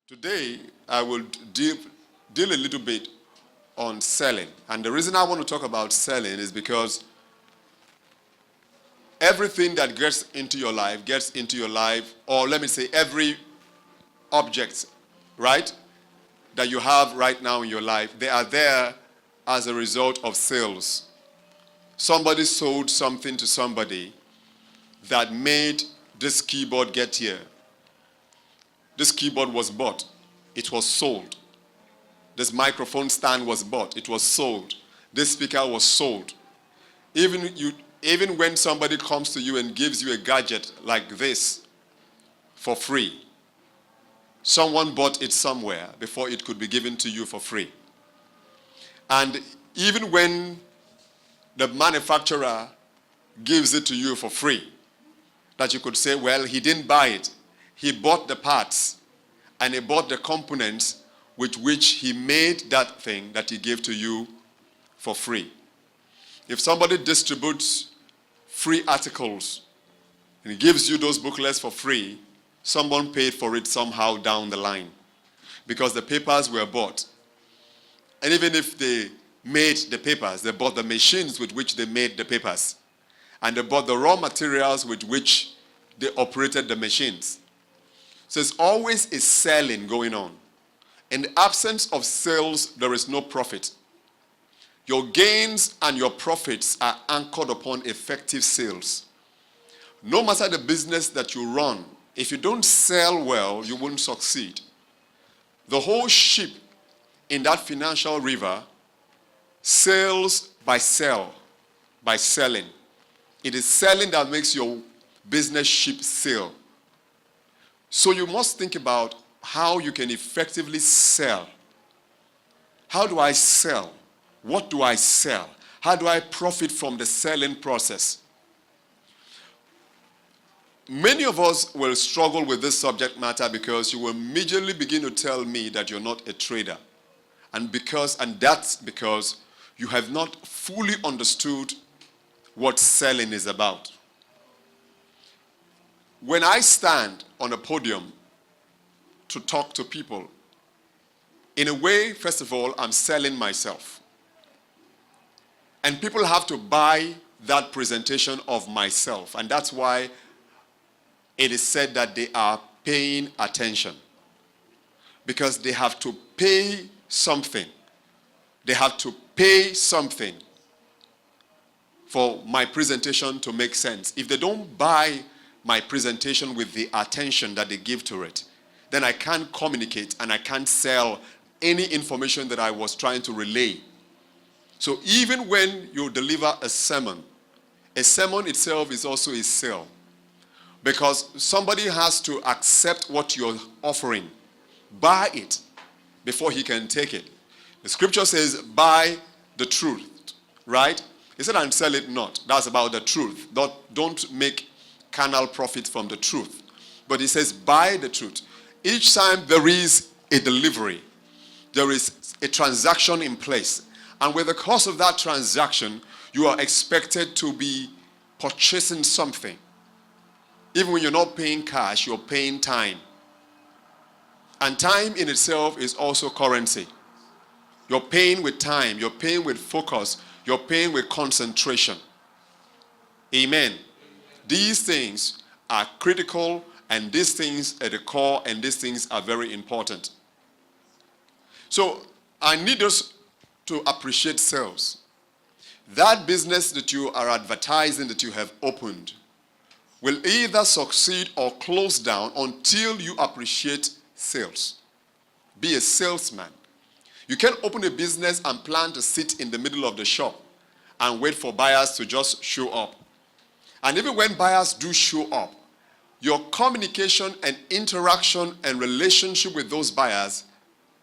Today, I will deal a little bit on selling. And the reason I want to talk about selling is because everything that gets into your life, or let me say every object, right, that you have right now in your life, they are there as a result of sales. Somebody sold something to somebody that made this keyboard get here. This keyboard was bought. It was sold. This microphone stand was bought. It was sold. This speaker was sold. Even when somebody comes to you and gives you a gadget like this for free, someone bought it somewhere before it could be given to you for free. And even when the manufacturer gives it to you for free, that you could say, well, he didn't buy it. He bought the parts and he bought the components with which he made that thing that he gave to you for free. If somebody distributes free articles and he gives you those booklets for free, someone paid for it somehow down the line because the papers were bought. And even if they made the papers, they bought the machines with which they made the papers. And they bought the raw materials with which they operated the machines. So it's always a selling going on. In the absence of sales, there is no profit. Your gains and your profits are anchored upon effective sales. No matter the business that you run, if you don't sell well, you won't succeed. The whole ship in that financial river sails by selling. It is selling that makes your business ship sail. So you must think about how you can effectively sell. How do I sell? What do I sell? How do I profit from the selling process? Many of us will struggle with this subject matter because you will immediately begin to tell me that you're not a trader. And that's because you have not fully understood what selling is about. When I stand on a podium to talk to people, in a way, first of all, I'm selling myself. And people have to buy that presentation of myself. And that's why it is said that they are paying attention. Because they have to pay something. They have to pay something for my presentation to make sense. If they don't buy my presentation with the attention that they give to it, then I can't communicate and I can't sell any information that I was trying to relay. So even when you deliver a sermon itself is also a sale. Because somebody has to accept what you're offering, buy it before he can take it. The scripture says, buy the truth, right? He said, and sell it not. That's about the truth. Don't make carnal profit from the truth. But he says, buy the truth. Each time there is a delivery, there is a transaction in place. And with the cost of that transaction, you are expected to be purchasing something. Even when you're not paying cash, you're paying time. And time in itself is also currency. You're paying with time. You're paying with focus. You're paying with concentration. Amen. These things are critical, and these things at the core, and these things are very important. So I need us to appreciate sales. That business that you are advertising, that you have opened, will either succeed or close down until you appreciate sales. Be a salesman. You can't open a business and plan to sit in the middle of the shop and wait for buyers to just show up. And even when buyers do show up, your communication and interaction and relationship with those buyers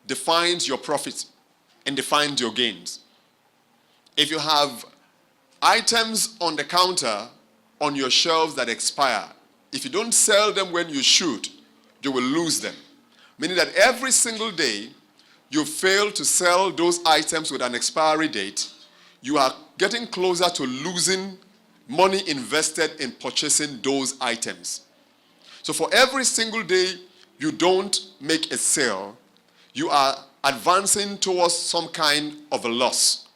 defines your profits and defines your gains. If you have items on the counter on your shelves that expire, if you don't sell them when you should, you will lose them. Meaning that every single day you fail to sell those items with an expiry date, you are getting closer to losing money invested in purchasing those items. So for every single day you don't make a sale, you are advancing towards some kind of a loss.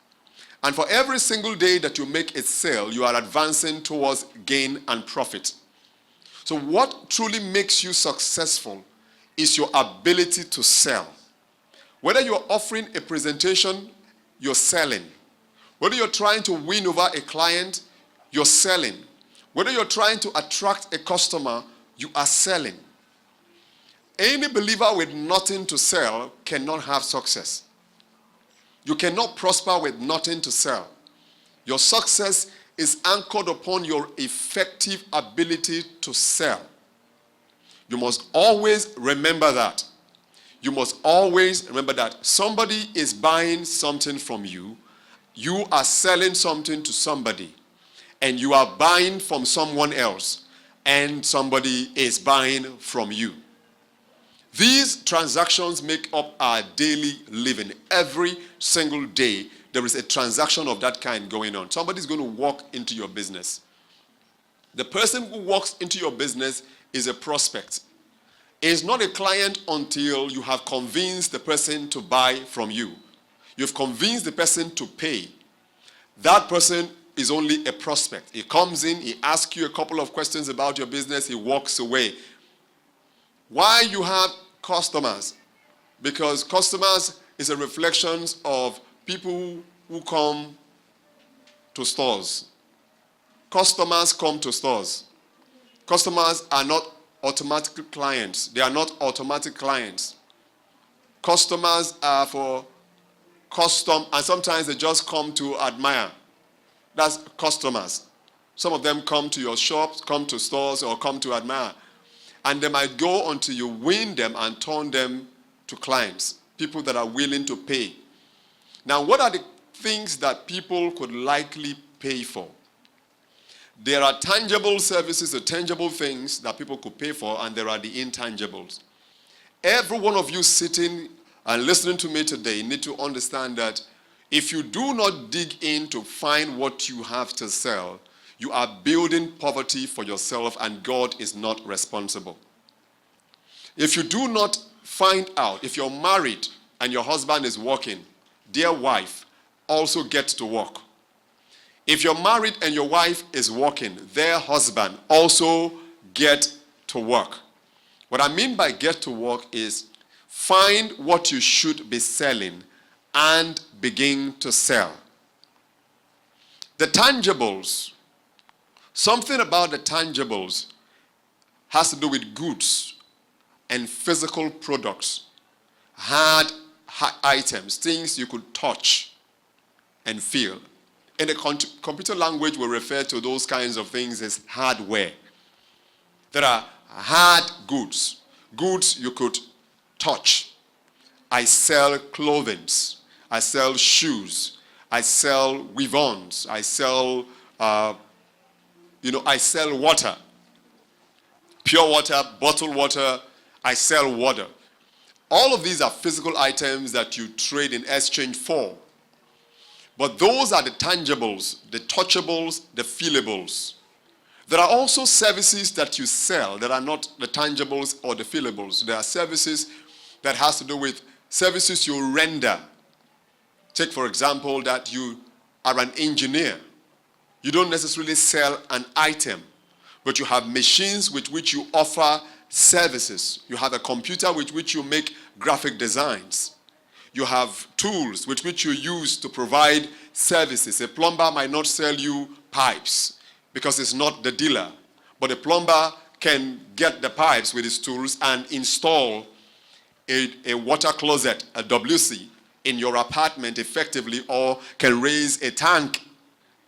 And for every single day that you make a sale, you are advancing towards gain and profit. So what truly makes you successful is your ability to sell. Whether you're offering a presentation, you're selling. Whether you're trying to win over a client, you're selling. Whether you're trying to attract a customer, you are selling. Any believer with nothing to sell cannot have success. You cannot prosper with nothing to sell. Your success is anchored upon your effective ability to sell. You must always remember that. You must always remember that somebody is buying something from you, you are selling something to somebody, and you are buying from someone else, and somebody is buying from you. These transactions make up our daily living. Every single day, there is a transaction of that kind going on. Somebody's going to walk into your business. The person who walks into your business is a prospect. It's not a client until you have convinced the person to buy from you. You've convinced the person to pay. That person is only a prospect. He comes in, he asks you a couple of questions about your business, he walks away. Why you have customers? Because customers is a reflection of people who come to stores. Customers come to stores. Customers are not automatic clients. They are not automatic clients. Customers are for custom, and sometimes they just come to admire. That's customers. Some of them come to your shops, come to stores, or come to admire. And they might go until you win them and turn them to clients, people that are willing to pay. Now, what are the things that people could likely pay for? There are tangible services, or tangible things that people could pay for, and there are the intangibles. Every one of you sitting and listening to me today need to understand that if you do not dig in to find what you have to sell, you are building poverty for yourself, and God is not responsible. If you do not find out, if you're married and your husband is working, dear wife, also get to work. If you're married and your wife is working, their husband, also get to work. What I mean by get to work is find what you should be selling and begin to sell. The tangibles, something about the tangibles has to do with goods and physical products, hard items, things you could touch and feel. In the computer language, we refer to those kinds of things as hardware. There are hard goods, goods you could touch. I sell clothing, I sell shoes, I sell weave-ons, I sell, I sell water, pure water, bottled water, I sell water. All of these are physical items that you trade in exchange for. But those are the tangibles, the touchables, the feelables. There are also services that you sell that are not the tangibles or the feelables. There are services that has to do with services you render. Take, for example, that you are an engineer. You don't necessarily sell an item, but you have machines with which you offer services. You have a computer with which you make graphic designs. You have tools with which you use to provide services. A plumber might not sell you pipes because it's not the dealer, but a plumber can get the pipes with his tools and install a water closet, a WC, in your apartment effectively, or can raise a tank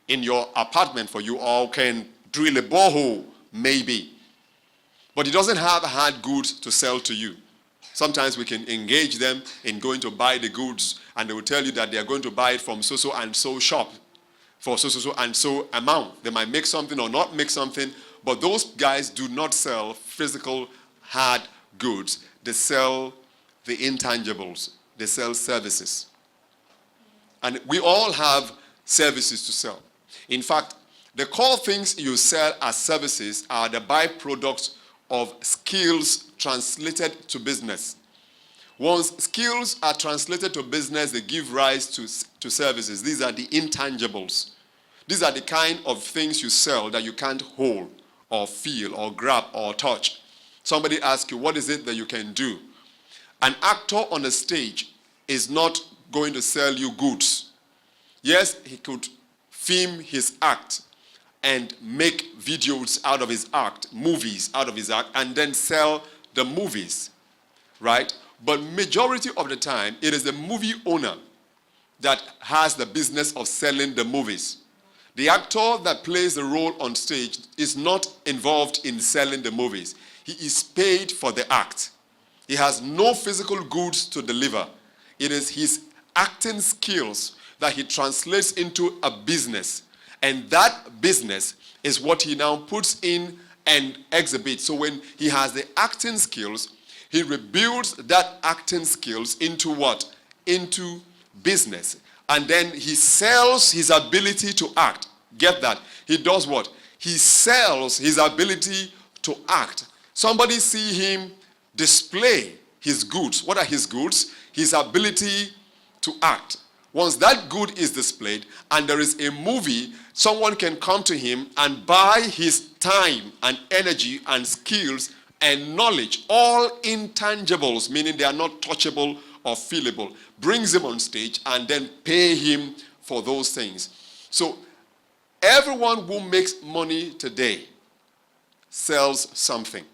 in your apartment for you, or can drill a borehole, maybe. But he doesn't have hard goods to sell to you. Sometimes we can engage them in going to buy the goods, and they will tell you that they are going to buy it from so and so shop for so and so amount. They might make something or not make something, but those guys do not sell physical hard goods. They sell the intangibles. They sell services. And we all have services to sell. In fact, the core things you sell as services are the byproducts of skills translated to business. Once skills are translated to business, they give rise to services. These are the intangibles. These are the kind of things you sell that you can't hold or feel or grab or touch. Somebody asks you, what is it that you can do? An actor on a stage is not going to sell you goods. Yes, he could film his act and make videos out of his act, movies out of his act, and then sell the movies, right? But majority of the time, it is the movie owner that has the business of selling the movies. The actor that plays the role on stage is not involved in selling the movies. He is paid for the act. He has no physical goods to deliver. It is his acting skills that he translates into a business. And that business is what he now puts in and exhibits. So when he has the acting skills, he rebuilds that acting skills into what? Into business. And then he sells his ability to act. Get that? He does what? He sells his ability to act. Somebody see him display his goods. What are his goods? His ability to act. Once that good is displayed and there is a movie, someone can come to him and buy his time and energy and skills and knowledge, all intangibles, meaning they are not touchable or feelable, brings him on stage and then pay him for those things. So everyone who makes money today sells something.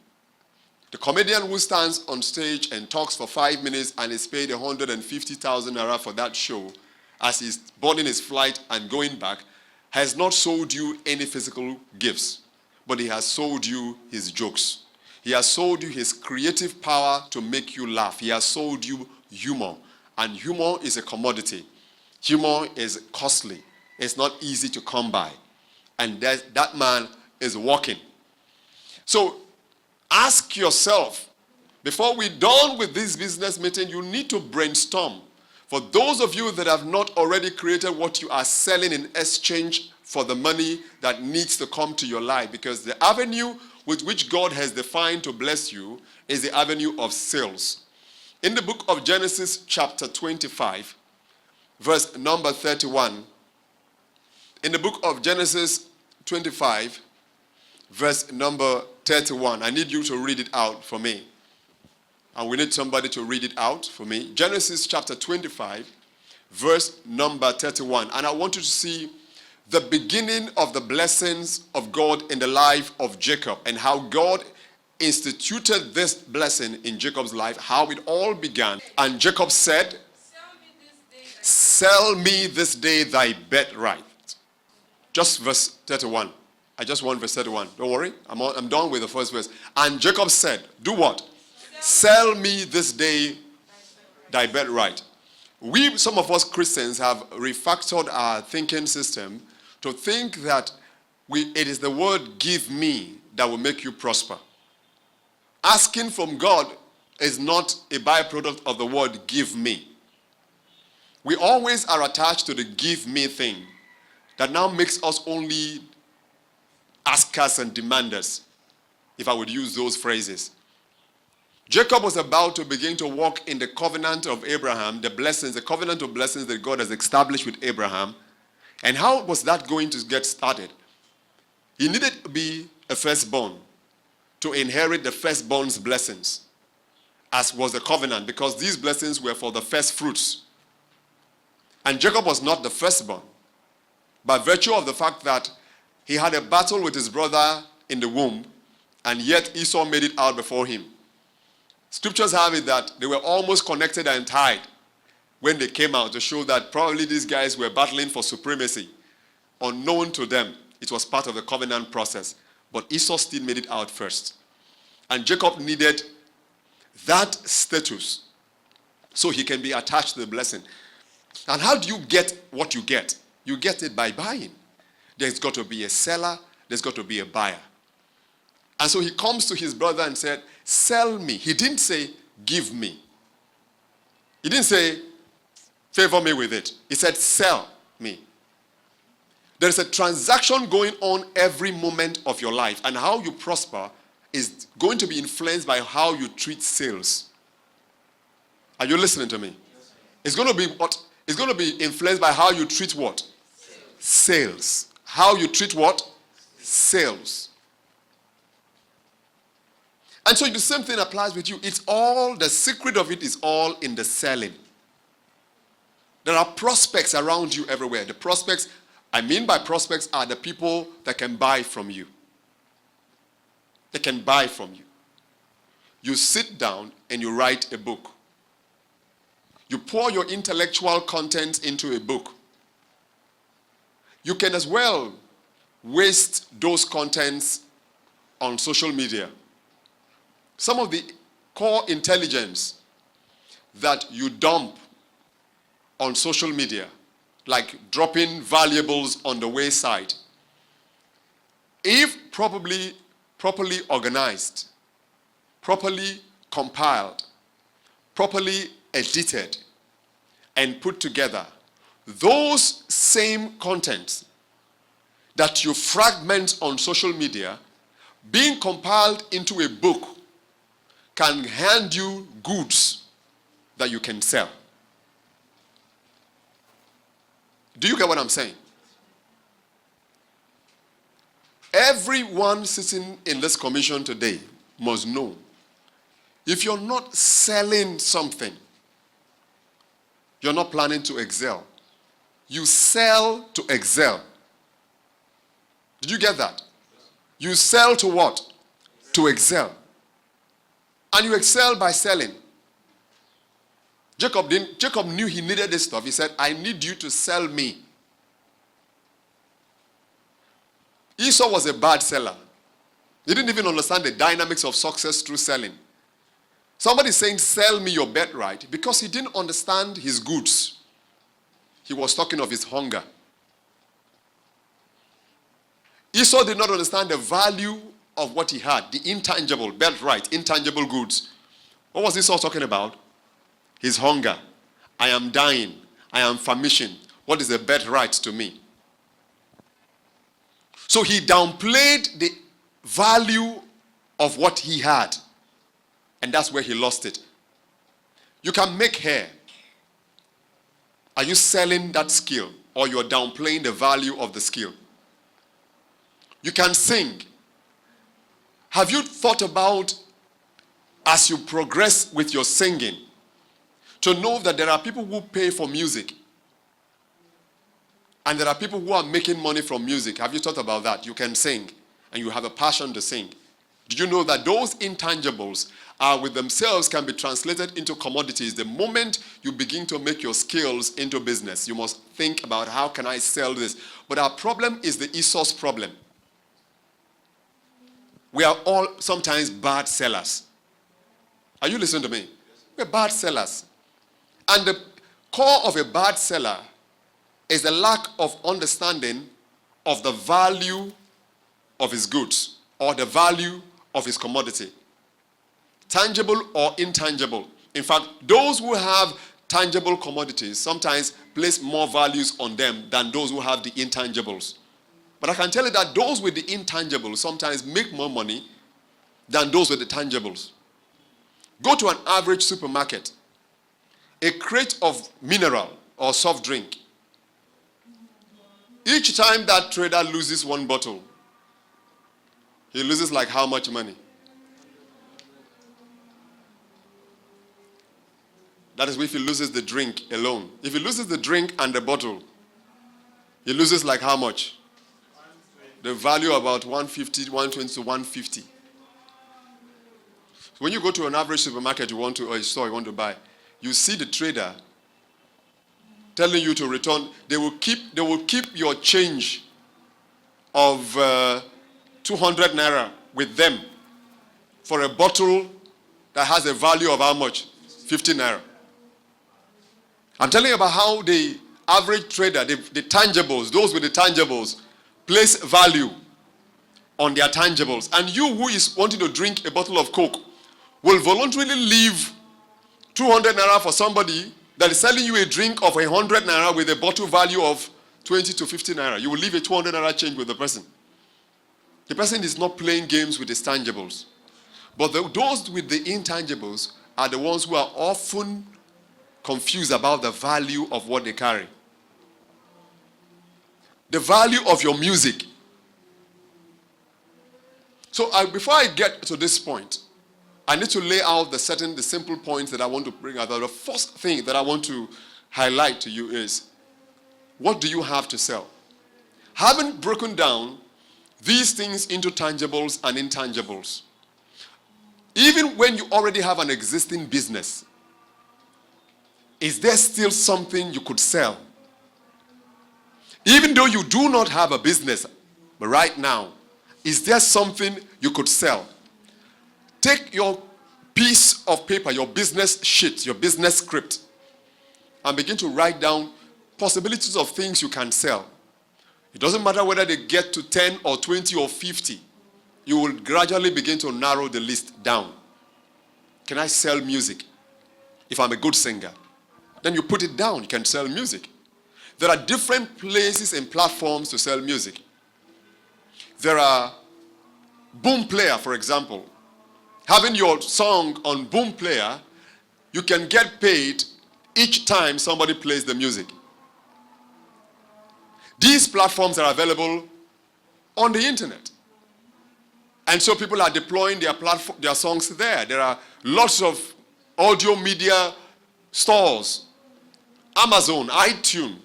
The comedian who stands on stage and talks for 5 minutes and is paid 150,000 naira for that show as he's boarding his flight and going back has not sold you any physical gifts, but he has sold you his jokes. He has sold you his creative power to make you laugh. He has sold you humor. And humor is a commodity. Humor is costly. It's not easy to come by. And that man is walking. So ask yourself, before we're done with this business meeting, you need to brainstorm. For those of you that have not already created what you are selling in exchange for the money that needs to come to your life, because the avenue with which God has defined to bless you is the avenue of sales. In the book of Genesis chapter 25, verse number 31, in the book of Genesis 25, verse number 31, I need you to read it out for me. And we need somebody to read it out for me. Genesis chapter 25, verse number 31. And I want you to see the beginning of the blessings of God in the life of Jacob and how God instituted this blessing in Jacob's life, how it all began. And Jacob said, sell me this day thy birthright. Just verse 31. I just want verse 31. Don't worry. I'm done with the first verse. And Jacob said, do what? Sell me this day thy birthright. Some of us Christians have refactored our thinking system to think that it is the word give me that will make you prosper. Asking from God is not a byproduct of the word give me. We always are attached to the give me thing that now makes us only askers and demanders, if I would use those phrases. Jacob was about to begin to walk in the covenant of Abraham, the blessings, the covenant of blessings that God has established with Abraham. And how was that going to get started? He needed to be a firstborn to inherit the firstborn's blessings, as was the covenant, because these blessings were for the first fruits. And Jacob was not the firstborn, by virtue of the fact that he had a battle with his brother in the womb, and yet Esau made it out before him. Scriptures have it that they were almost connected and tied when they came out, to show that probably these guys were battling for supremacy. Unknown to them, it was part of the covenant process. But Esau still made it out first. And Jacob needed that status so he can be attached to the blessing. And how do you get what you get? You get it by buying. There's got to be a seller, there's got to be a buyer. And so he comes to his brother and said, sell me. He didn't say, give me. He didn't say, favor me with it. He said, sell me. There's a transaction going on every moment of your life, and how you prosper is going to be influenced by how you treat sales. Are you listening to me? It's going to be what? It's going to be influenced by how you treat what? Sales. How you treat what? Sales. And so the same thing applies with you. It's all, the secret of it is all in the selling. There are prospects around you everywhere. The prospects, I mean by prospects, are the people that can buy from you. They can buy from you. You sit down and you write a book. You pour your intellectual content into a book. You can as well waste those contents on social media. Some of the core intelligence that you dump on social media, like dropping valuables on the wayside, if properly organized, properly compiled, properly edited, and put together, those same contents that you fragment on social media, being compiled into a book, can hand you goods that you can sell. Do you get what I'm saying? Everyone sitting in this commission today must know, if you're not selling something, you're not planning to excel. You sell to excel. Did you get that? You sell to what? To excel. And you excel by selling. Jacob knew he needed this stuff. He said, I need you to sell me. Esau was a bad seller. He didn't even understand the dynamics of success through selling. Somebody saying, sell me your birthright, because he didn't understand his goods. He was talking of his hunger. Esau did not understand the value of what he had, the intangible, birthright, intangible goods. What was Esau talking about? His hunger. I am dying. I am famishing. What is a birthright to me? So he downplayed the value of what he had. And that's where he lost it. You can make hair. Are you selling that skill, or you're downplaying the value of the skill? You can sing. Have you thought about, as you progress with your singing, to know that there are people who pay for music, and there are people who are making money from music? Have you thought about that? You can sing, and you have a passion to sing. Did you know that those intangibles are with themselves can be translated into commodities? The moment you begin to make your skills into business, you must think about, how can I sell this? But our problem is the Esau's problem. We are all sometimes bad sellers. Are you listening to me? We're bad sellers. And the core of a bad seller is the lack of understanding of the value of his goods, or the value of his commodity. Tangible or intangible. In fact, those who have tangible commodities sometimes place more values on them than those who have the intangibles. But I can tell you that those with the intangibles sometimes make more money than those with the tangibles. Go to an average supermarket. A crate of mineral or soft drink. Each time that trader loses one bottle, he loses like how much money? That is if he loses the drink alone. If he loses the drink and the bottle, he loses like how much? The value about 150, 120 to 150. So when you go to an average supermarket or a store you want to buy, you see the trader telling you to return. They will keep your change of 200 naira with them for a bottle that has a value of how much? 50 naira. I'm telling you about how the average trader, the tangibles, those with the tangibles, place value on their tangibles. And you who is wanting to drink a bottle of Coke will voluntarily leave 200 naira for somebody that is selling you a drink of 100 naira with a bottle value of 20 to 50 naira. You will leave a 200 naira change with the person. The person is not playing games with his tangibles. But those with the intangibles are the ones who are often confused about the value of what they carry. The value of your music. So before I get to this point, I need to lay out the simple points that I want to bring out. The first thing that I want to highlight to you is, what do you have to sell? Having broken down these things into tangibles and intangibles, even when you already have an existing business, is there still something you could sell? Even though you do not have a business, but right now, is there something you could sell? Take your piece of paper, your business sheet, your business script, and begin to write down possibilities of things you can sell. It doesn't matter whether they get to 10 or 20 or 50. You will gradually begin to narrow the list down. Can I sell music? If I'm a good singer, then you put it down. You can sell music. There are different places and platforms to sell music. There are Boom Player, for example. Having your song on Boom Player, you can get paid each time somebody plays the music. These platforms are available on the internet. And so people are deploying their songs there. There are lots of audio media stores, Amazon, iTunes.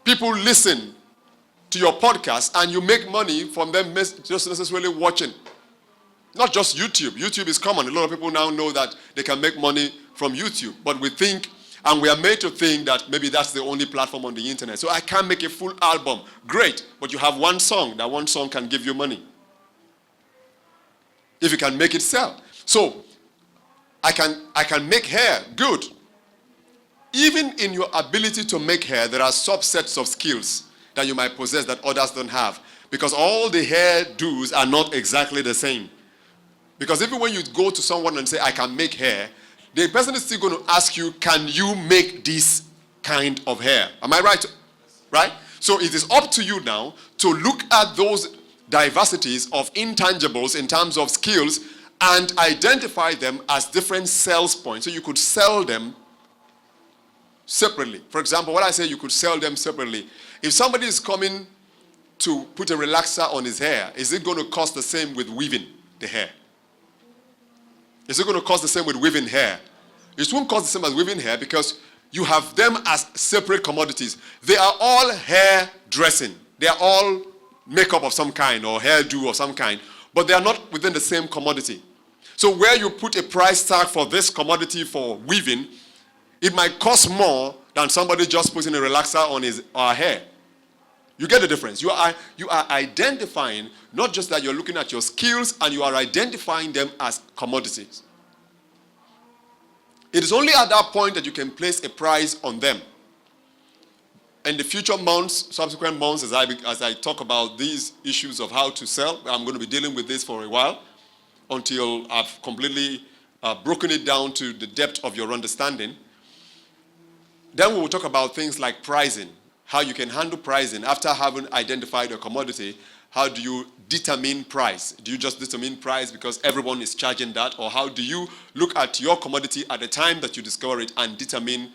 People listen to your podcast and you make money from them just necessarily watching. Not just YouTube. YouTube is common. A lot of people now know that they can make money from YouTube. But we think, and we are made to think that maybe that's the only platform on the internet. So I can't make a full album. Great. But you have one song. That one song can give you money. If you can make it sell. So I can make hair. Good. Even in your ability to make hair, there are subsets of skills that you might possess that others don't have. Because all the hair do's are not exactly the same. Because even when you go to someone and say, I can make hair, the person is still going to ask you, can you make this kind of hair? Am I right? Right? So it is up to you now to look at those diversities of intangibles in terms of skills and identify them as different sales points. So you could sell them separately. For example, when I say you could sell them separately, if somebody is coming to put a relaxer on his hair, is it going to cost the same with weaving the hair? Is it going to cost the same with weaving hair? It won't cost the same as weaving hair because you have them as separate commodities. They are all hair dressing. They are all makeup of some kind or hairdo of some kind, but they are not within the same commodity. So where you put a price tag for this commodity for weaving, it might cost more than somebody just putting a relaxer on his or her hair. You get the difference. You are identifying, not just that you're looking at your skills, and you are identifying them as commodities. It is only at that point that you can place a price on them. In the future months, subsequent months, as I talk about these issues of how to sell, I'm going to be dealing with this for a while until I've completely broken it down to the depth of your understanding. Then we will talk about things like pricing, how you can handle pricing. After having identified a commodity, how do you determine price? Do you just determine price because everyone is charging that? Or how do you look at your commodity at the time that you discover it and determine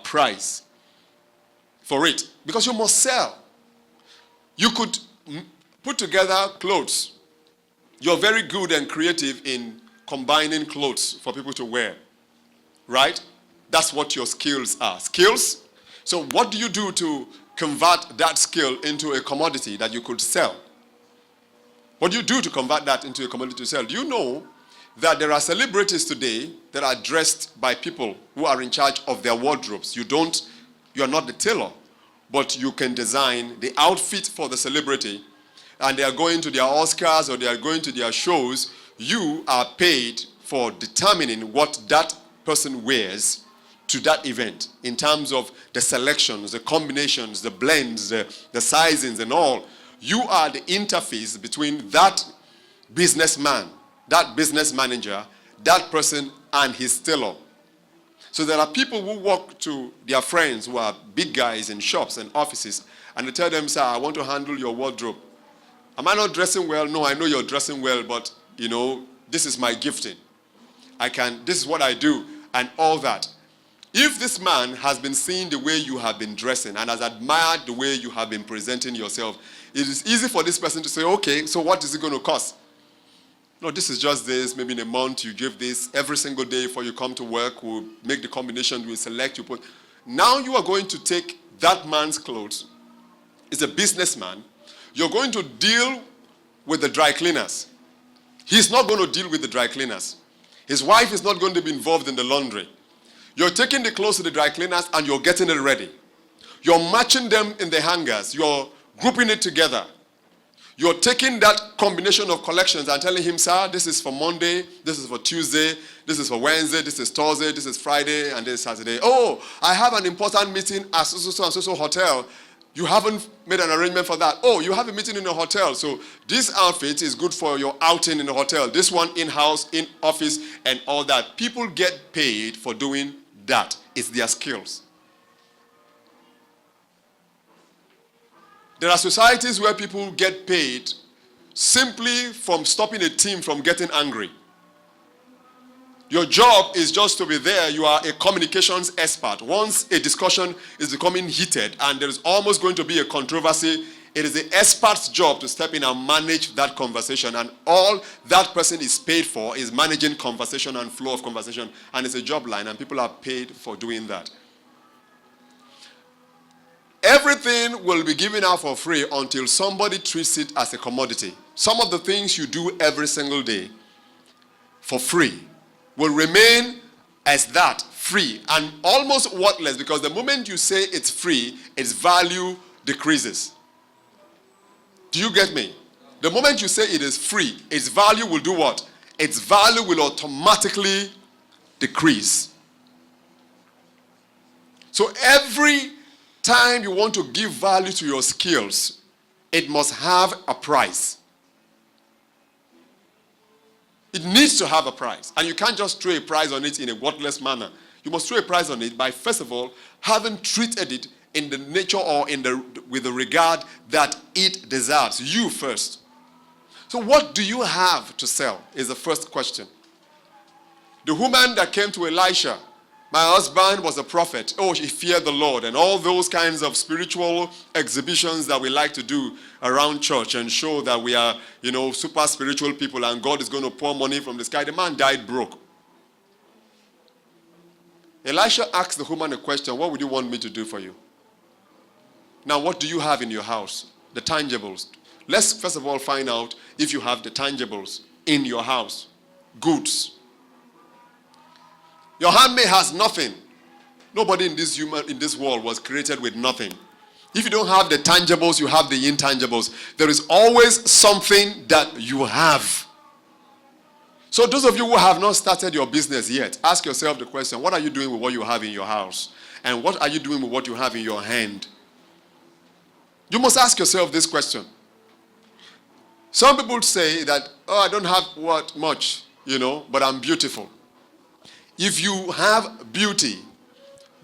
price for it? Because you must sell. You could put together clothes. You're very good and creative in combining clothes for people to wear, right? That's what your skills are. Skills. So what do you do to convert that skill into a commodity that you could sell? What do you do to convert that into a commodity to sell? Do you know that there are celebrities today that are dressed by people who are in charge of their wardrobes? You are not the tailor, but you can design the outfit for the celebrity, and they are going to their Oscars or they are going to their shows. You are paid for determining what that person wears to that event in terms of the selections, the combinations, the blends, the sizings and all. You are the interface between that businessman, that business manager, that person and his tailor. So there are people who walk to their friends who are big guys in shops and offices and they tell them, sir, I want to handle your wardrobe. Am I not dressing well? No, I know you're dressing well, but This is my gifting. This is what I do, and all that. If this man has been seeing the way you have been dressing and has admired the way you have been presenting yourself, it is easy for this person to say, okay, so what is it going to cost? No, this is just this. Maybe in a month you give this. Every single day before you come to work, we'll make the combination, we'll select, you put. Now you are going to take that man's clothes. He's a businessman. You're going to deal with the dry cleaners. He's not going to deal with the dry cleaners. His wife is not going to be involved in the laundry. You're taking the clothes to the dry cleaners and you're getting it ready. You're matching them in the hangers. You're grouping it together. You're taking that combination of collections and telling him, sir, this is for Monday, this is for Tuesday, this is for Wednesday, this is Thursday, this is Friday, and this is Saturday. Oh, I have an important meeting at so and so hotel. You haven't made an arrangement for that. Oh, you have a meeting in a hotel. So this outfit is good for your outing in a hotel. This one in-house, in office, and all that. People get paid for doing that. It's their skills. There are societies where people get paid simply from stopping a team from getting angry. Your job is just to be there. You are a communications expert. Once a discussion is becoming heated and there is almost going to be a controversy, it is the expert's job to step in and manage that conversation. And all that person is paid for is managing conversation and flow of conversation. And it's a job line, and people are paid for doing that. Everything will be given out for free until somebody treats it as a commodity. Some of the things you do every single day for free will remain as that, free, and almost worthless, because the moment you say it's free, its value decreases. Do you get me? The moment you say it is free, its value will do what? Its value will automatically decrease. So every time you want to give value to your skills, it must have a price. It needs to have a price. And you can't just throw a price on it in a worthless manner. You must throw a price on it by, first of all, having treated it in the nature or with the regard that it deserves. You first. So what do you have to sell is the first question. The woman that came to Elisha, my husband was a prophet. Oh, he feared the Lord. And all those kinds of spiritual exhibitions that we like to do around church and show that we are, super spiritual people and God is going to pour money from the sky. The man died broke. Elisha asked the woman a question. What would you want me to do for you? Now, what do you have in your house? The tangibles. Let's first of all find out if you have the tangibles in your house. Goods. Your handmaid has nothing. Nobody in this world was created with nothing. If you don't have the tangibles, you have the intangibles. There is always something that you have. So those of you who have not started your business yet, ask yourself the question, what are you doing with what you have in your house? And what are you doing with what you have in your hand? You must ask yourself this question. Some people say that, I don't have much, but I'm beautiful. If you have beauty,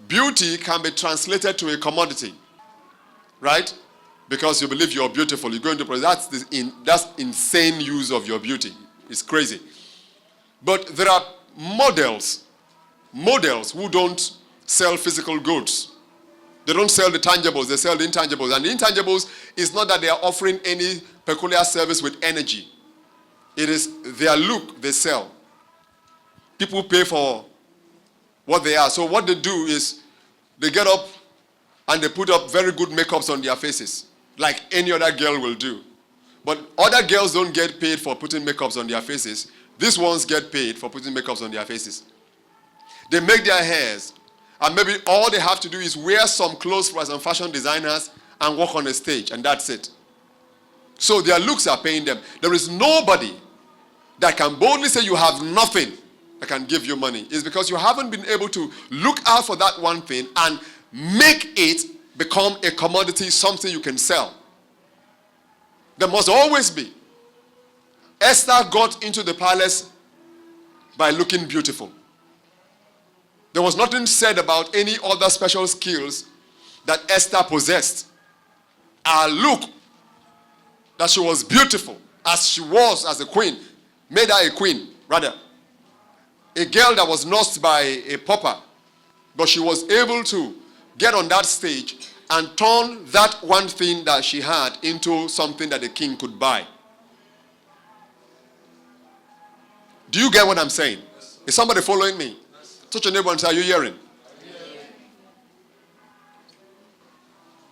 beauty can be translated to a commodity, right? Because you believe you're beautiful, you're going to that's insane use of your beauty. It's crazy. But there are models who don't sell physical goods. They don't sell the tangibles, they sell the intangibles. And the intangibles is not that they are offering any peculiar service with energy. It is their look they sell. People pay for what they are. So what they do is they get up and they put up very good makeups on their faces, like any other girl will do. But other girls don't get paid for putting makeups on their faces. These ones get paid for putting makeups on their faces. They make their hairs, and maybe all they have to do is wear some clothes for some fashion designers and walk on a stage, and that's it. So their looks are paying them. There is nobody that can boldly say you have nothing that can give you money. It's because you haven't been able to look out for that one thing and make it become a commodity, something you can sell. There must always be. Esther got into the palace by looking beautiful. There was nothing said about any other special skills that Esther possessed. Her look, that she was beautiful, as she was as a queen, made her a queen. rather, a girl that was nursed by a pauper, but she was able to get on that stage and turn that one thing that she had into something that the king could buy. Do you get what I'm saying? Is somebody following me? Touch your neighbor and say, are you hearing?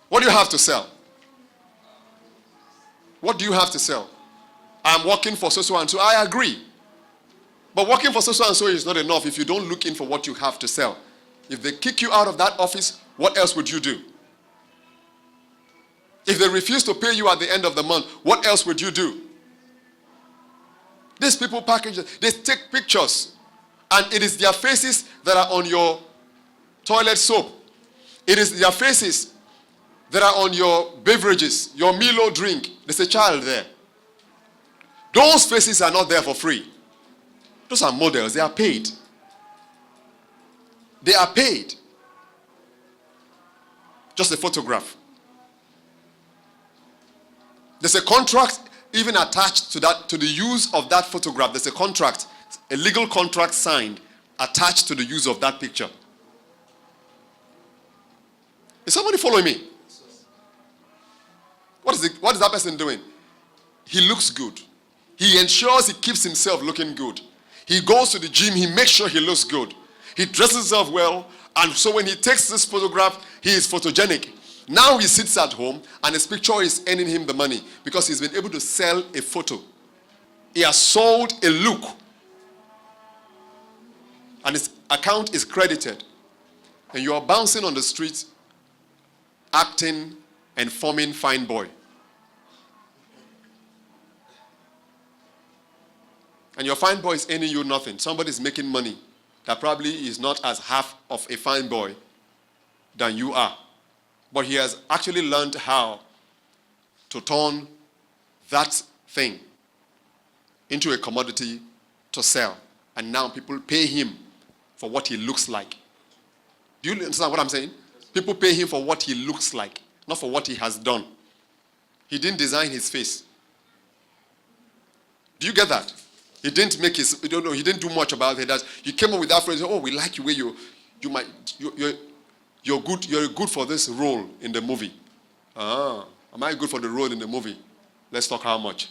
What do you have to sell? What do you have to sell? I'm working for so and so. I agree. But working for so and so is not enough if you don't look in for what you have to sell. If they kick you out of that office, what else would you do? If they refuse to pay you at the end of the month, what else would you do? These people package, they take pictures, and it is their faces that are on your toilet soap. It is their faces that are on your beverages, your Milo drink. There's a child there. Those faces are not there for free. Those are models. They are paid. They are paid. Just a photograph. There's a contract even attached to that, to the use of that photograph. There's a contract, a legal contract signed, attached to the use of that picture. Is somebody following me? What is that person doing? He looks good. He ensures he keeps himself looking good. He goes to the gym, he makes sure he looks good. He dresses himself well, and so when he takes this photograph, he is photogenic. Now he sits at home, and his picture is earning him the money because he's been able to sell a photo. He has sold a look. And his account is credited. And you are bouncing on the street, acting and forming fine boy. And your fine boy is earning you nothing. Somebody is making money that probably is not as half of a fine boy than you are. But he has actually learned how to turn that thing into a commodity to sell. And now people pay him for what he looks like. Do you understand what I'm saying? People pay him for what he looks like, not for what he has done. He didn't design his face. Do you get that? He didn't make his, he didn't do much about it. He came up with that phrase, oh, we like you where you're good for this role in the movie. Am I good for the role in the movie? Let's talk how much.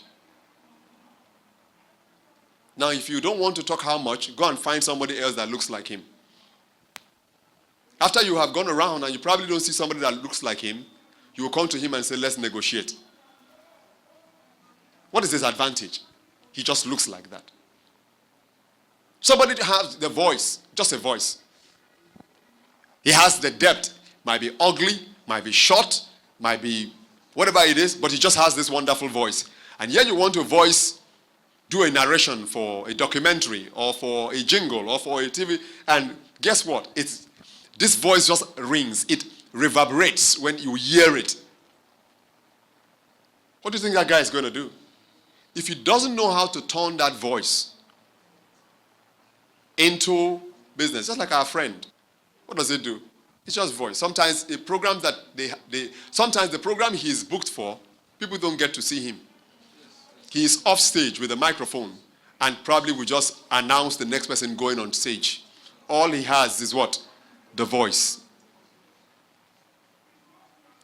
Now, if you don't want to talk how much, go and find somebody else that looks like him. After you have gone around and you probably don't see somebody that looks like him, you will come to him and say, let's negotiate. What is his advantage? He just looks like that. Somebody has the voice, just a voice. He has the depth. Might be ugly, might be short, might be whatever it is, but he just has this wonderful voice. And yet you want to do a narration for a documentary or for a jingle or for a TV, and guess what? This voice just rings. It reverberates when you hear it. What do you think that guy is going to do? If he doesn't know how to turn that voice into business, just like our friend, what does it do? It's just voice. Sometimes the program that sometimes the program he is booked for, people don't get to see him. He is off stage with a microphone and probably will just announce the next person going on stage. All he has is what? The voice.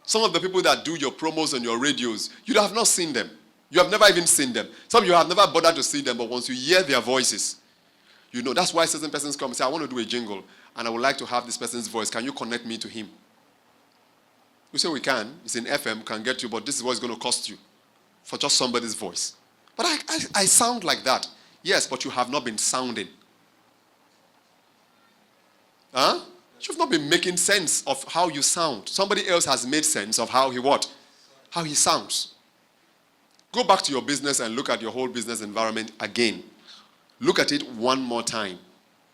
Some of the people that do your promos and your radios, you have not seen them. You have never even seen them. Some of you have never bothered to see them, but once you hear their voices, you know. That's why certain persons come and say, I want to do a jingle, and I would like to have this person's voice. Can you connect me to him? We say we can. It's in FM, can get you, but this is what it's going to cost you for just somebody's voice. But I sound like that. Yes, but you have not been sounding. Huh? You've not been making sense of how you sound. Somebody else has made sense of how he sounds. Go back to your business and look at your whole business environment again. Look at it one more time.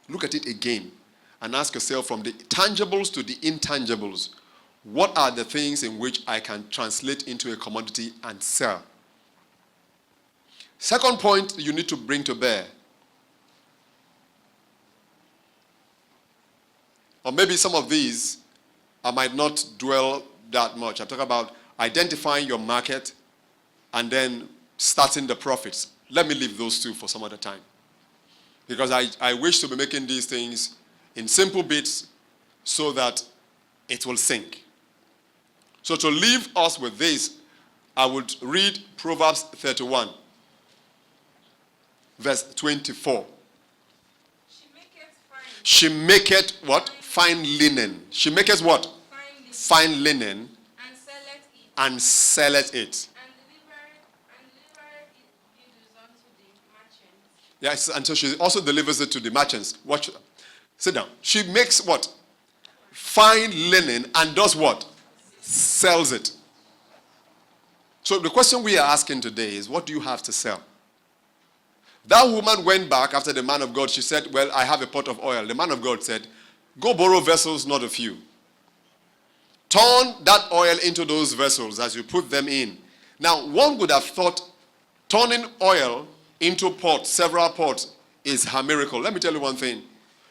Look at it again. And ask yourself, from the tangibles to the intangibles, what are the things in which I can translate into a commodity and sell? Second point you need to bring to bear. Or maybe some of these, I might not dwell that much. I'm talking about identifying your market and then starting the profits. Let me leave those two for some other time. Because I wish to be making these things in simple bits so that it will sink. So to leave us with this, I would read Proverbs 31, verse 24. She maketh what? Fine linen. She maketh what? Fine linen. And selleth it. Yes, and so she also delivers it to the merchants. Watch. Sit down. She makes what? Fine linen and does what? Sells it. So the question we are asking today is, what do you have to sell? That woman went back after the man of God. She said, well, I have a pot of oil. The man of God said, go borrow vessels, not a few. Turn that oil into those vessels as you put them in. Now, one would have thought turning oil into pots, several pots, is a miracle. Let me tell you one thing.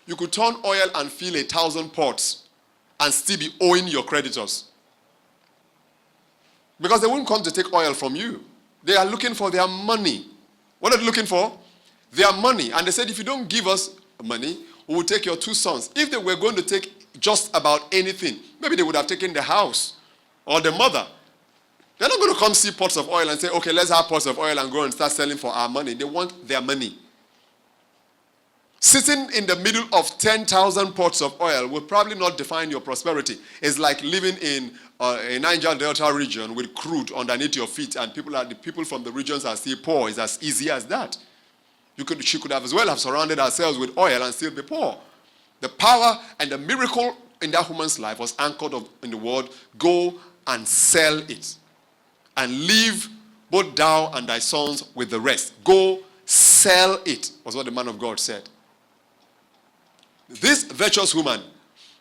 You could turn oil and fill 1,000 pots and still be owing your creditors. Because they won't come to take oil from you. They are looking for their money. What are they looking for? Their money. And they said, if you don't give us money, we will take your 2 sons. If they were going to take just about anything, maybe they would have taken the house or the mother. They're not going to come see pots of oil and say, okay, let's have pots of oil and go and start selling for our money. They want their money. Sitting in the middle of 10,000 pots of oil will probably not define your prosperity. It's like living in a Niger Delta region with crude underneath your feet, and the people from the regions are still poor. It's as easy as that. She could have as well have surrounded herself with oil and still be poor. The power and the miracle in that woman's life was anchored in the word, go and sell it, and leave both thou and thy sons with the rest. Go sell it, was what the man of God said. This virtuous woman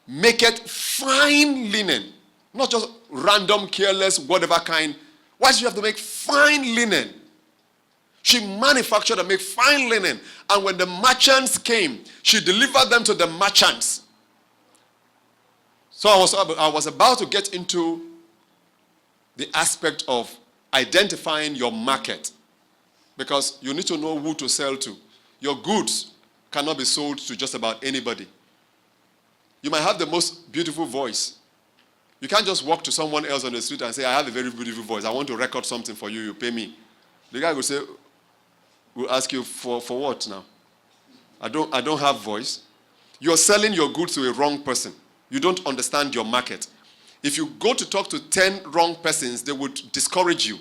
maketh fine linen, not just random, careless, whatever kind. Why does she have to make fine linen? She manufactured and made fine linen. And when the merchants came, she delivered them to the merchants. So I was about to get into the aspect of identifying your market. Because you need to know who to sell to. Your goods cannot be sold to just about anybody. You might have the most beautiful voice. You can't just walk to someone else on the street and say, I have a very beautiful voice. I want to record something for you. You pay me. The guy will say, will ask you for what now? I don't have voice. You're selling your goods to a wrong person. You don't understand your market. If you go to talk to 10 wrong persons, they would discourage you.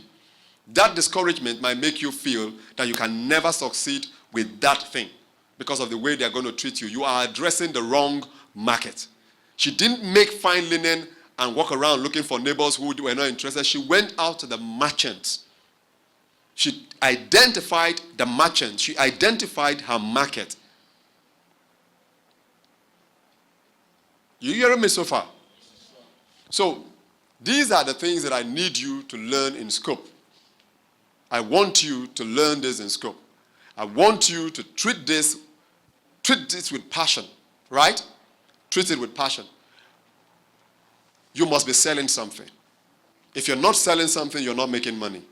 That discouragement might make you feel that you can never succeed with that thing because of the way they're going to treat you. You are addressing the wrong market. She didn't make fine linen and walk around looking for neighbors who were not interested. She went out to the merchants. She identified the merchant. She identified her market. You hearing me so far? So, these are the things that I need you to learn in scope. I want you to learn this in scope. I want you to treat this with passion, right? Treat it with passion. You must be selling something. If you're not selling something, you're not making money.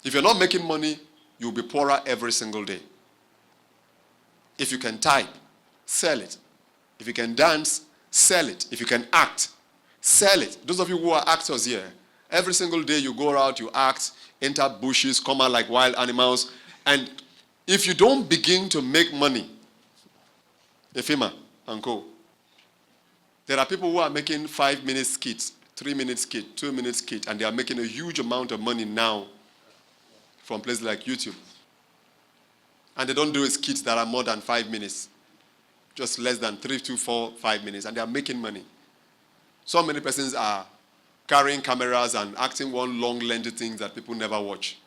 If you're not making money, you'll be poorer every single day. If you can type, sell it. If you can dance, sell it. If you can act, sell it. Those of you who are actors here, every single day you go out, you act, enter bushes, come out like wild animals. And if you don't begin to make money, Ephema and co. There are people who are making 5-minute skits, 3-minute skit, 2-minute skit, and they are making a huge amount of money now from places like YouTube. And they don't do skits that are more than 5 minutes, just less than 3 to 4, 5 minutes, and they are making money. So many persons are carrying cameras and acting one long, lengthy thing that people never watch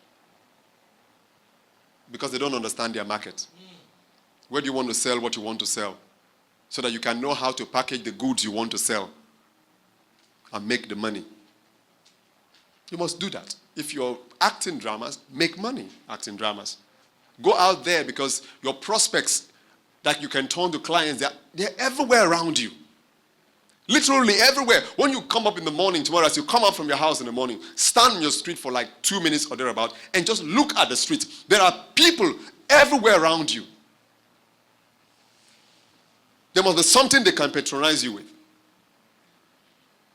because they don't understand their market. Where do you want to sell what you want to sell so that you can know how to package the goods you want to sell and make the money? You must do that. If you're acting dramas, make money acting dramas. Go out there because your prospects that you can turn to clients, they're everywhere around you. Literally everywhere. When you come up in the morning tomorrow, as you come out from your house in the morning, stand on your street for like 2 minutes or thereabout and just look at the street. There are people everywhere around you. There must be something they can patronize you with.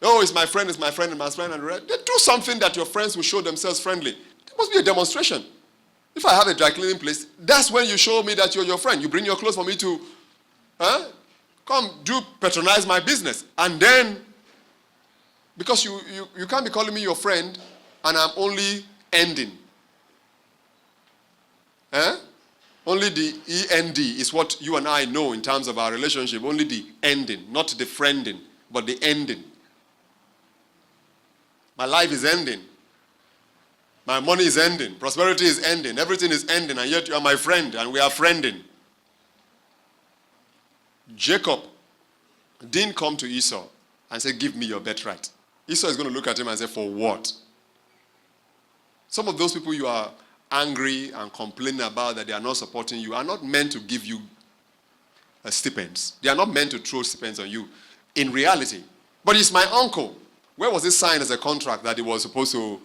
Oh, it's my friend, it's my friend, and my friend. And they do something that your friends will show themselves friendly. There must be a demonstration. If I have a dry cleaning place, that's when you show me that you're your friend. You bring your clothes for me to come patronize my business. And then, because you can't be calling me your friend and I'm only ending. Only the END is what you and I know in terms of our relationship. Only the ending, not the friending, but the ending. My life is ending. My money is ending. Prosperity is ending. Everything is ending, and yet you are my friend, and we are friending. Jacob didn't come to Esau and say, give me your birthright. Esau is going to look at him and say, for what? Some of those people you are angry and complaining about that they are not supporting you are not meant to give you stipends. They are not meant to throw stipends on you in reality. But he's my uncle. Where was it signed as a contract that he was supposed to?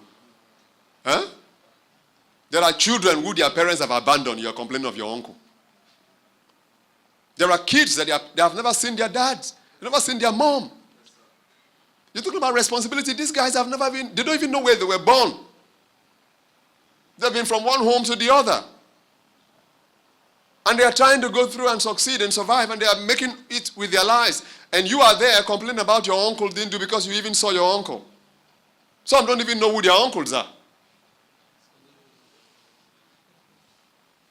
There are children who their parents have abandoned. You are complaining of your uncle. There are kids that they have never seen their dads. They've never seen their mom. You're talking about responsibility. These guys have never been, they don't even know where they were born. They've been from one home to the other. And they are trying to go through and succeed and survive, and they are making it with their lives. And you are there complaining about your uncle didn't do because you even saw your uncle. Some don't even know who their uncles are.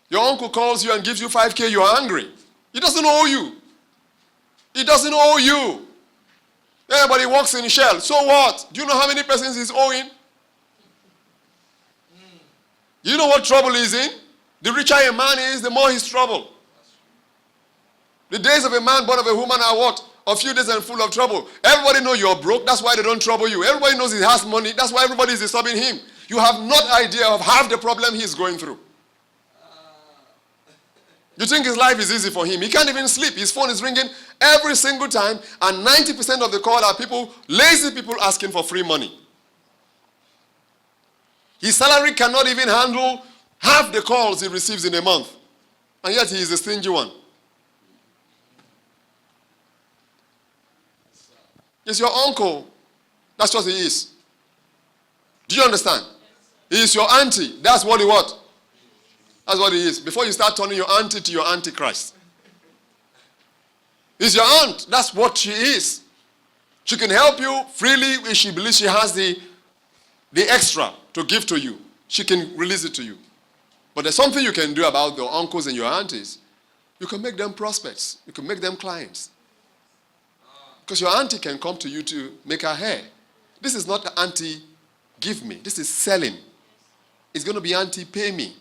Your uncle calls you and gives you 5K, you're angry. He doesn't owe you. He doesn't owe you. Everybody walks in shell. So what? Do you know how many persons he's owing? Do you know what trouble he's in? The richer a man is, the more his trouble. The days of a man born of a woman are what? A few days and full of trouble. Everybody knows you're broke. That's why they don't trouble you. Everybody knows he has money. That's why everybody is disturbing him. You have no idea of half the problem he's going through. You think his life is easy for him. He can't even sleep. His phone is ringing every single time, and 90% of the call are people, lazy people asking for free money. His salary cannot even handle half the calls he receives in a month. And yet he is a stingy one. It's your uncle. That's what he is. Do you understand? He is your auntie. That's what he what? That's what he is. Before you start turning your auntie to your antichrist. He's your aunt. That's what she is. She can help you freely if she believes she has the extra to give to you. She can release it to you. But there's something you can do about your uncles and your aunties. You can make them prospects. You can make them clients. Because your auntie can come to you to make her hair. This is not auntie, give me. This is selling. It's going to be auntie, pay me.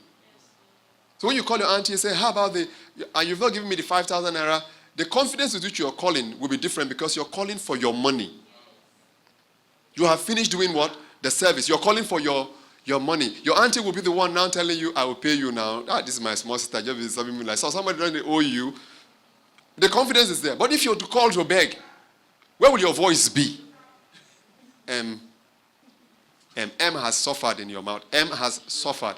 So when you call your auntie and say, how about and you've not given me the 5,000 naira, the confidence with which you're calling will be different because you're calling for your money. You have finished doing what? The service. You're calling for your money. Your auntie will be the one now telling you, I will pay you now. This is my small sister. Just be serving me like so. Somebody doesn't owe you. The confidence is there. But if you're to call to beg, where will your voice be? M has suffered in your mouth. M has suffered.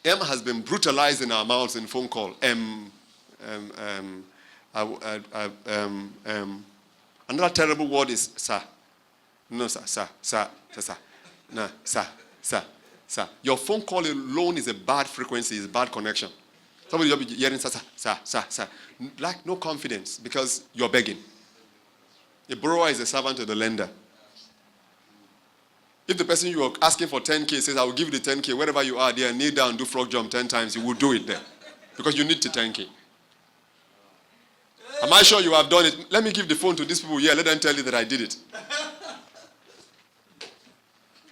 M has been brutalized in our mouths in phone call. Another terrible word is sir. No, sir. No, sir. Your phone call alone is a bad frequency, is a bad connection. Somebody will be hearing sir. Like no confidence because you're begging. A borrower is a servant to the lender. If the person you are asking for 10K says, I will give you the 10K, wherever you are there, kneel down, do frog jump 10 times, you will do it there. Because you need the 10K. Am I sure you have done it? Let me give the phone to these people here. Let them tell you that I did it.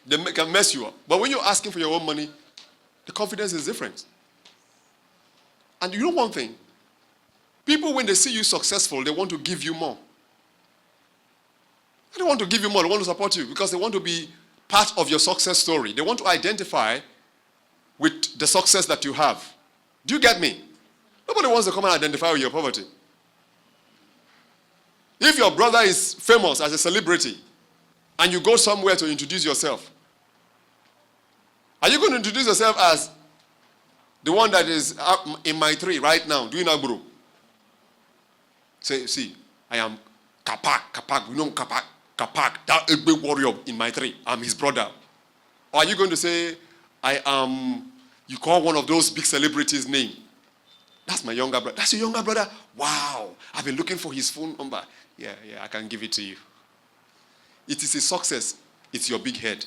They can mess you up. But when you're asking for your own money, the confidence is different. And you know one thing? People, when they see you successful, they want to give you more. They don't want to give you more. They want to support you because they want to be part of your success story. They want to identify with the success that you have. Do you get me? Nobody wants to come and identify with your poverty. If your brother is famous as a celebrity and you go somewhere to introduce yourself, are you going to introduce yourself as the one that is in my tree right now, doing Agburu? Say, see, I am Kapak. You know Kapak, that a big warrior in my tree. I'm his brother. Or are you going to say, I am, you call one of those big celebrities' name? That's my younger brother. That's your younger brother? Wow. I've been looking for his phone number. Yeah, I can give it to you. It is his success. It's your big head.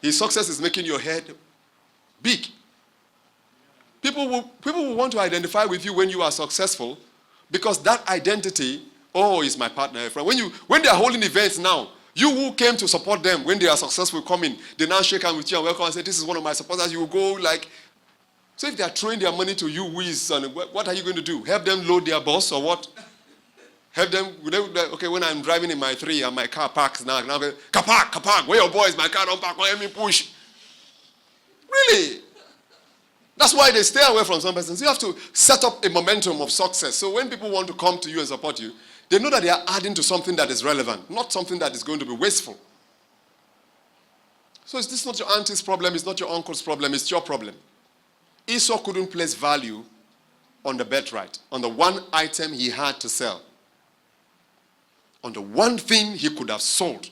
His success is making your head big. People will want to identify with you when you are successful because that identity, is my partner, friend. When they are holding events now, you who came to support them when they are successful coming, they now shake hands with you and welcome and say, this is one of my supporters. You will go like, so if they are throwing their money to you, what are you going to do? Help them load their bus or what? Help them, okay, when I'm driving in my 3 and my car parks now Kapak, where your boy is, my car don't park, let me push. Really? That's why they stay away from some persons. You have to set up a momentum of success. So when people want to come to you and support you, they know that they are adding to something that is relevant, not something that is going to be wasteful. So this is not your auntie's problem, it's not your uncle's problem, it's your problem. Esau couldn't place value on the birthright, on the one item he had to sell, on the one thing he could have sold.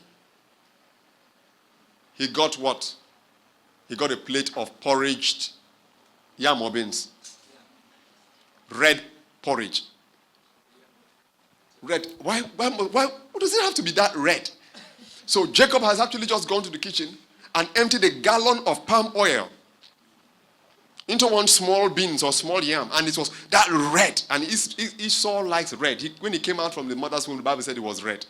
He got what? He got a plate of porridged yam or beans. Red porridge. Red. Why does it have to be that red? So Jacob has actually just gone to the kitchen and emptied a gallon of palm oil into one small beans or small yam, and it was that red. And Esau likes red. When he came out from the mother's womb, the Bible said it was red.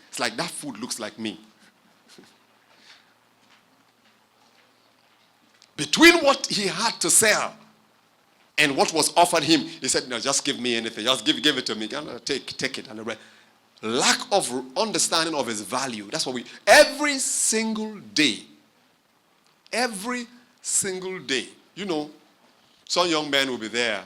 It's like, that food looks like me. Between what he had to sell and what was offered him, he said, no, just give me anything. Just give it to me. Take it. And the rest. Lack of understanding of his value. That's what every single day, some young men will be there.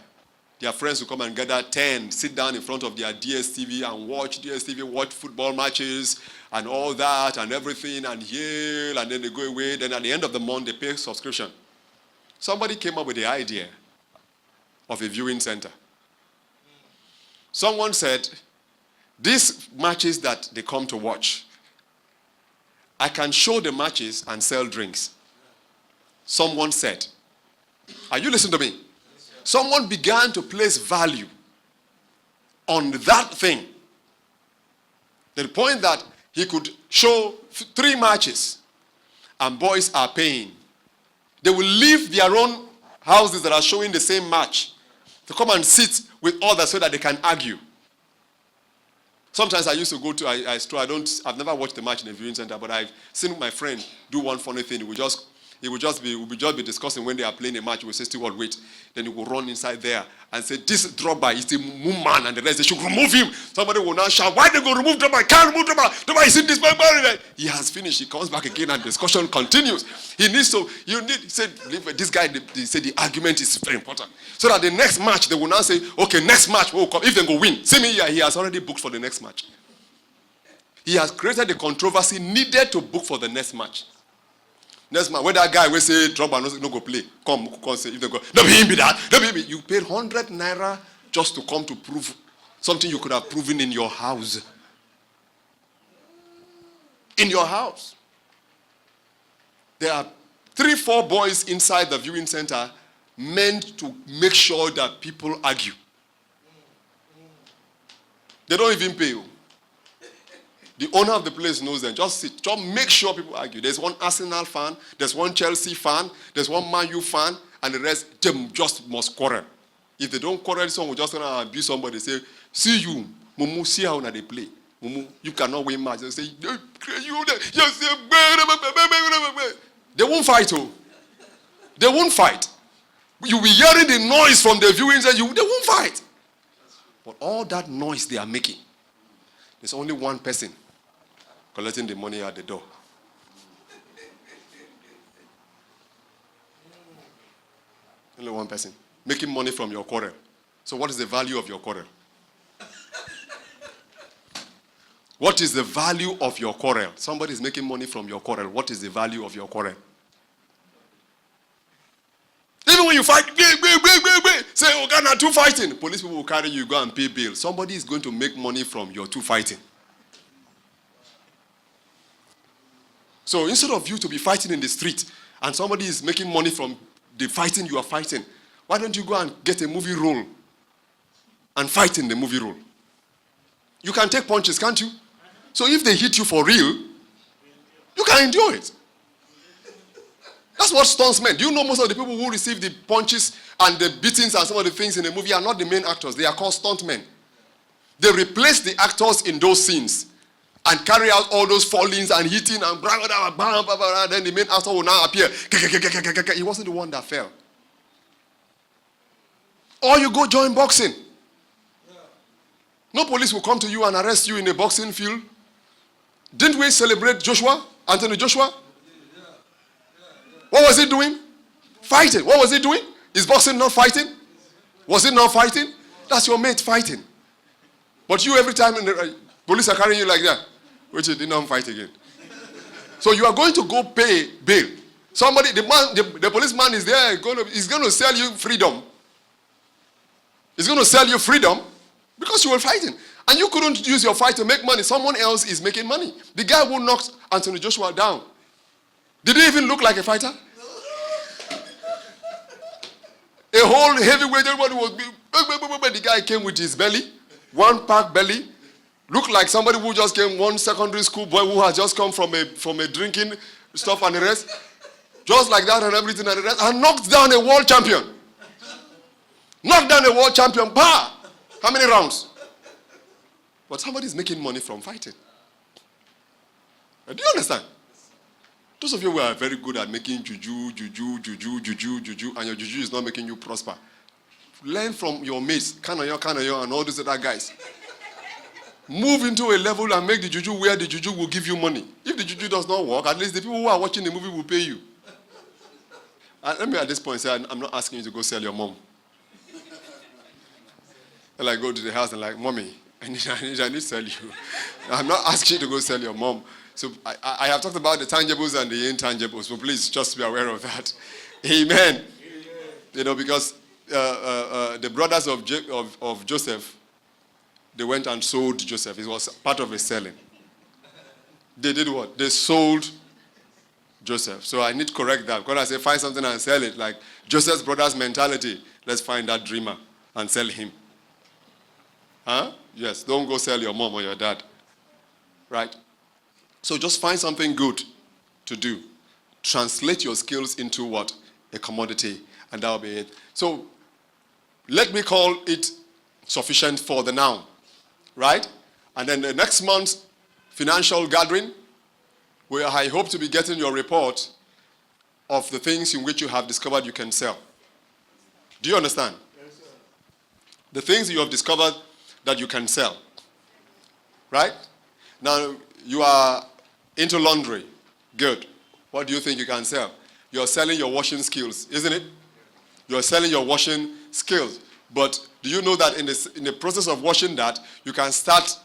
Their friends will come and gather 10, sit down in front of their DSTV and watch football matches and all that and everything and yell, and then they go away. Then at the end of the month, they pay subscription. Somebody came up with the idea of a viewing center. Someone said, these matches that they come to watch, I can show the matches and sell drinks. Someone said, are you listening to me? Someone began to place value on that thing. To the point that he could show 3 matches and boys are paying. They will leave their own houses that are showing the same match to come and sit with others so that they can argue. Sometimes I used to go to, I've never watched the match in a viewing center, but I've seen my friend do one funny thing. We'll just be discussing when they are playing a match. We'll say, Steward, wait. Then he will run inside there and say, this Drogba is the moon man, and the rest, they should remove him. Somebody will now shout, why they go remove Drogba? I can't remove Drogba. Drogba is in this man. He has finished. He comes back again and discussion continues. He said, this guy, he said the argument is very important. So that the next match, they will now say, okay, next match, we'll come. If they go win. See me here, he has already booked for the next match. He has created the controversy needed to book for the next match. Next man, when that guy will say Drogba no go play, come say if they go, no be him be that, no be him. You paid 100 naira just to come to prove something you could have proven in your house. In your house. There are 3-4 boys inside the viewing center meant to make sure that people argue. They don't even pay you. The owner of the place knows them. Just sit. Just make sure people argue. There's one Arsenal fan, there's one Chelsea fan, there's one Man U fan, and the rest, them just must quarrel. If they don't quarrel, someone will just abuse somebody. Say, see you, Mumu, see how they play. Mumu, you cannot win match. They say, they won't fight. Oh. They won't fight. You'll be hearing the noise from the viewing center. They won't fight. But all that noise they are making, there's only one person collecting the money at the door. Only one person making money from your quarrel. So what is the value of your quarrel? What is the value of your quarrel? Somebody is making money from your quarrel. What is the value of your quarrel? Even when you fight, say, oh, Ghana, two fighting. Police people will carry you, go and pay bail. Somebody is going to make money from your two fighting. So instead of you to be fighting in the street and somebody is making money from the fighting you are fighting, why don't you go and get a movie role and fight in the movie role? You can take punches, can't you? So if they hit you for real, you can endure it. That's what stunts meant. Do you know most of the people who receive the punches and the beatings and some of the things in the movie are not the main actors. They are called stuntmen. They replace the actors in those scenes and carry out all those fallings and hitting and blah, blah, blah, blah, blah, blah, then the main actor will now appear. He wasn't the one that fell. Or you go join boxing. No police will come to you and arrest you in a boxing field. Didn't we celebrate Joshua, Anthony Joshua? What was he doing? Fighting. What was he doing? Is boxing not fighting? Was it not fighting? That's your mate fighting. But you, every time police are carrying you like that, which you did not fight again. So you are going to go pay bail. Somebody, the policeman is there, he's going to sell you freedom. He's going to sell you freedom because you were fighting. And you couldn't use your fight to make money. Someone else is making money. The guy who knocked Anthony Joshua down, did he even look like a fighter? A whole heavyweight, everybody was big. The guy came with his belly, one pack belly, looked like somebody who just came, one secondary school boy who had just come from a drinking stuff and the rest. Just like that and everything and the rest. And knocked down a world champion. Knocked down a world champion. Bah! How many rounds? But somebody's making money from fighting. Do you understand? Those of you who are very good at making juju, and your juju is not making you prosper. Learn from your mates, Kanayo, and all those other guys. Move into a level and make the juju where the juju will give you money. If the juju does not work, at least the people who are watching the movie will pay you. And let me at this point say, I'm not asking you to go sell your mom. And like go to the house and like, mommy, I need to sell you. I'm not asking you to go sell your mom. So I have talked about the tangibles and the intangibles, so please just be aware of that. Amen. Amen. You know, because the brothers of Joseph, they went and sold Joseph. It was part of a selling. They did what? They sold Joseph. So I need to correct that. When I say find something and sell it, like Joseph's brother's mentality, let's find that dreamer and sell him. Huh? Yes, don't go sell your mom or your dad. Right? So just find something good to do. Translate your skills into what? A commodity, and that will be it. So let me call it sufficient for the now. Right? And then the next month's financial gathering, where I hope to be getting your report of the things in which you have discovered you can sell. Do you understand? Yes, sir. The things you have discovered that you can sell. Right? Now, you are into laundry. Good. What do you think you can sell? You're selling your washing skills, isn't it? You're selling your washing skills. But do you know that in the process of washing that, you can start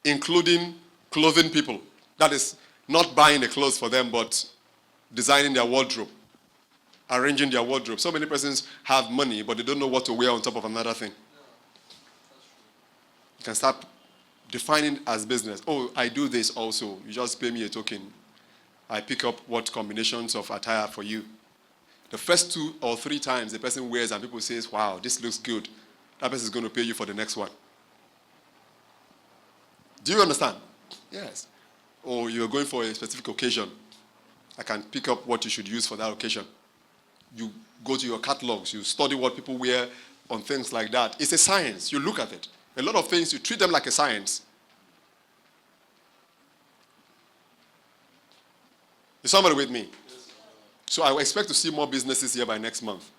including clothing people? That is, not buying the clothes for them, but designing their wardrobe, arranging their wardrobe. So many persons have money, but they don't know what to wear on top of another thing. You can start defining as business. Oh, I do this also. You just pay me a token. I pick up what combinations of attire for you. The first 2 or 3 times the person wears and people say, wow, this looks good, that person is going to pay you for the next one. Do you understand? Yes. Or you're going for a specific occasion. I can pick up what you should use for that occasion. You go to your catalogs, you study what people wear on things like that. It's a science. You look at it. A lot of things, you treat them like a science. Is somebody with me? So I expect to see more businesses here by next month.